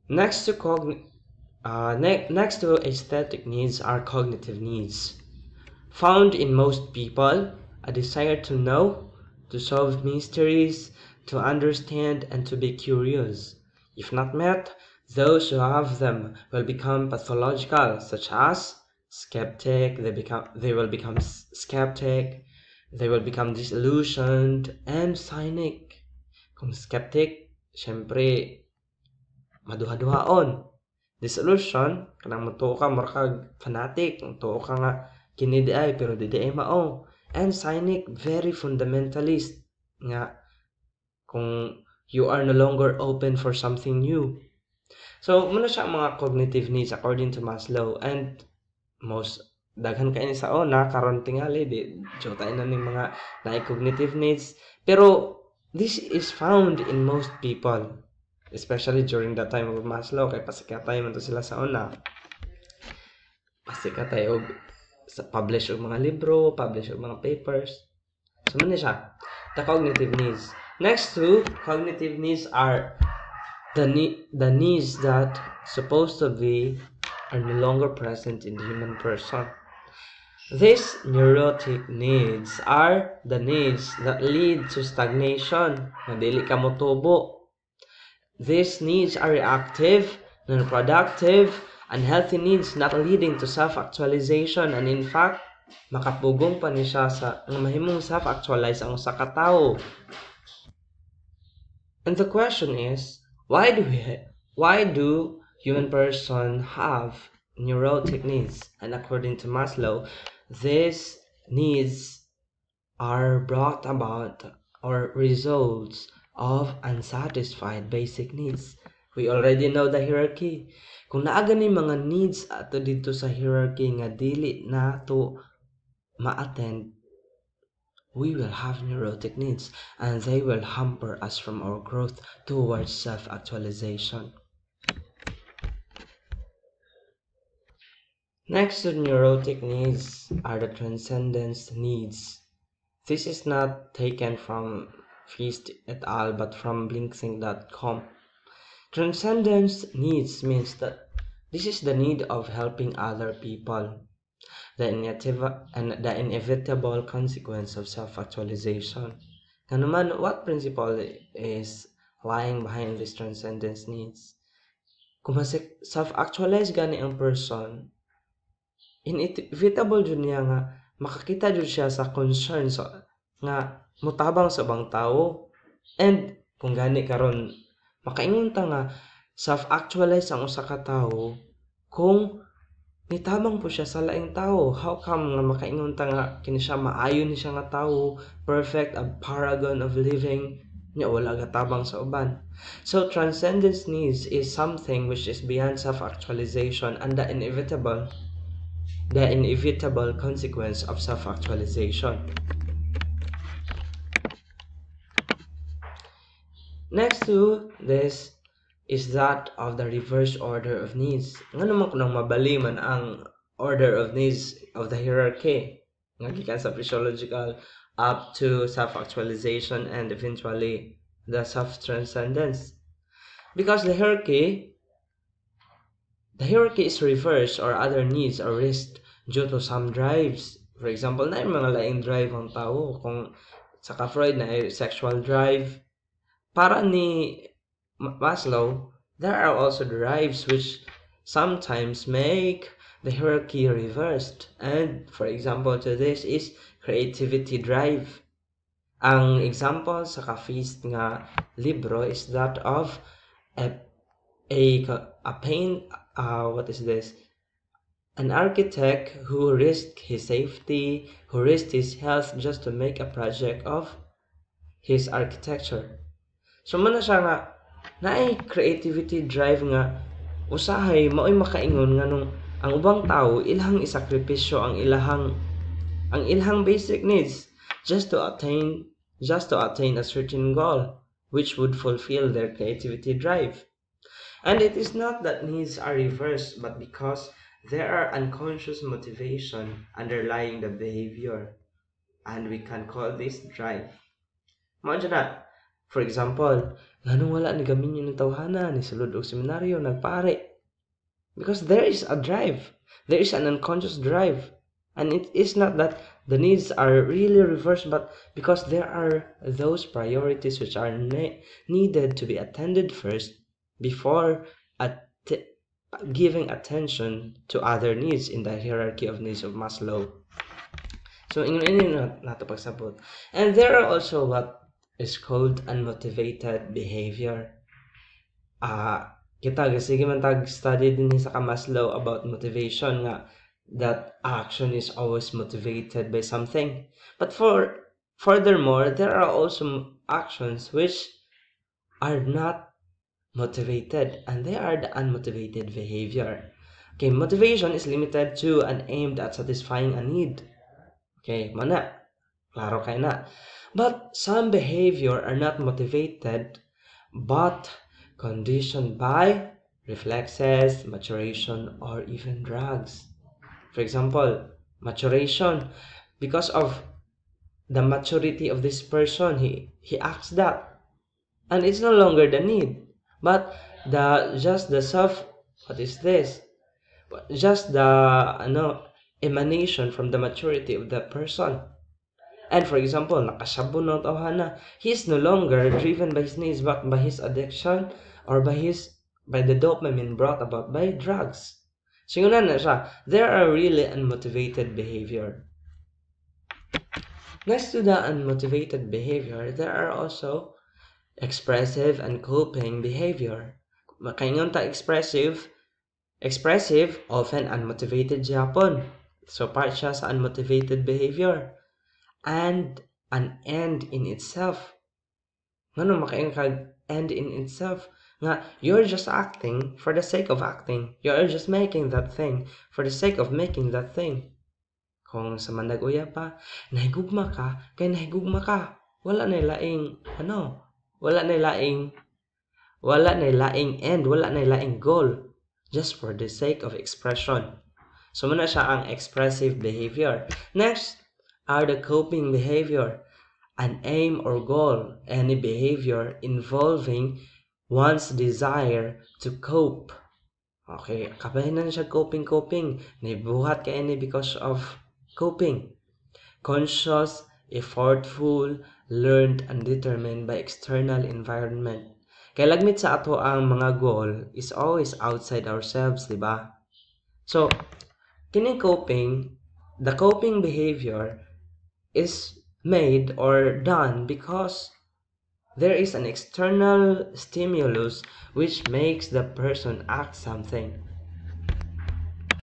Next to next to aesthetic needs are cognitive needs. Found in most people, a desire to know, to solve mysteries, to understand, and to be curious. If not met, those who have them will become pathological, such as skeptic, they will become skeptic, they will become disillusioned, and cynic. Kung skeptic, syempre, maduha-duhaon. Disillusion, kanang mutuo ka, mura kag fanatic, mutuo ka nga, kini di ay, pero di ay mao. And cynic, very fundamentalist, nga, kung you are no longer open for something new. So, muna siya ang mga cognitive needs according to Maslow, and most daghan kayo sa una, karon tingali, di, tayo na ng mga cognitive needs. Pero, this is found in most people, especially during that time of Maslow, kay pasikatay man to sila sa una. Pasikatay og publish og mga libro, publish og mga papers. So, man siya, the cognitive needs. Next to cognitive needs are the needs that supposed to be are no longer present in the human person. These neurotic needs are the needs that lead to stagnation, na dili ka motubo. These needs are reactive, non-productive, unhealthy needs not leading to self-actualization, and in fact, makapugong pa ni siya sa mahimong self-actualize ang usa ka tawo. And the question is, why do human person have neurotic needs? And according to Maslow, these needs are brought about or results of unsatisfied basic needs. We already know the hierarchy. Kung naaga ni mga needs ato dito sa hierarchy nga dili na to ma-attend, we will have neurotic needs, and they will hamper us from our growth towards self-actualization. Next to neurotic needs are the transcendence needs. This is not taken from Feast et al. But from Blinksync.com. Transcendence needs means that this is the need of helping other people, the inevitable consequence of self-actualization. Naman, what principle is lying behind this transcendence needs? Kung self-actualize gani ang person, inevitable jud niya nga makakita jud siya sa concerns nga mutabang sa ubang tawo. And kung gani karon makaingon ta nga self-actualize ang usa ka tawo kung nitabang po siya sa laing tawo. How come nga makaingon ta nga kini siya maayo ni siya nga tawo, perfect, a paragon of living, nya wala gatabang sa uban. So transcendence needs is something which is beyond self-actualization and the inevitable consequence of self-actualization. Next to this is that of the reverse order of needs. Nga naman kung mabali man ang order of needs of the hierarchy, nga gikan sa physiological up to self-actualization and eventually the self-transcendence. Because the hierarchy is reversed, or other needs are raised due to some drives. For example, na yung mga laing drive ang tao. Kung sa Freud na sexual drive, para ni Maslow, there are also drives which sometimes make the hierarchy reversed. And for example to this is creativity drive. Ang example sa Feast nga libro is that of an architect who risked his safety, who risked his health just to make a project of his architecture. So man siya nga naay creativity drive nga usahay mao'y makaingon nga nung ang ubang tao ilahang isakripisyo ang ilahang basic needs just to attain a certain goal which would fulfill their creativity drive. And it is not that needs are reversed, but because there are unconscious motivation underlying the behavior, and we can call this drive. Imagine that. For example, Nganong wala ni gaminyo ng tawhana, ni sulod og seminaryo, nagpare. Because there is a drive. There is an unconscious drive. And it is not that the needs are really reversed, but because there are those priorities which are needed to be attended first before giving attention to other needs in the hierarchy of needs of Maslow. So, ingon nato pagsabot. And there are also what is called unmotivated behavior. Kita sige man tag study din sa Maslow about motivation nga that action is always motivated by something. But furthermore, there are also actions which are not motivated, and they are the unmotivated behavior. Okay, motivation is limited to and aimed at satisfying a need. Okay, mana, klaro kay na. But some behavior are not motivated, but conditioned by reflexes, maturation, or even drugs. For example, maturation, because of the maturity of this person, he acts that, and it's no longer the need, but just the self. What is this? Just the emanation from the maturity of the person. And for example, nakasabon ng tawhana, he is no longer driven by his needs but by his addiction or by the dopamine brought about by drugs. So yun na siya. There are really unmotivated behavior. Next to the unmotivated behavior, there are also expressive and coping behavior. Makaingon ta expressive, often unmotivated Japon. So part siya sa unmotivated behavior. And an end in itself. Ngano makaingon kag end in itself? Nga, you're just acting for the sake of acting. You're just making that thing for the sake of making that thing. Kung sa mandag-uya pa, nahigugma ka, kay nahigugma ka. Wala na laing end, wala na laing goal, just for the sake of expression. So muna siya ang expressive behavior. Next are the coping behavior. An aim or goal, any behavior involving one's desire to cope. Okay, kabahinan siya coping. Nibuhat ka any because of coping. Conscious, effortful, learned, and determined by external environment. Kaya lagmit sa ato ang mga goal is always outside ourselves, di ba? So, kining the coping behavior is made or done because there is an external stimulus which makes the person act something.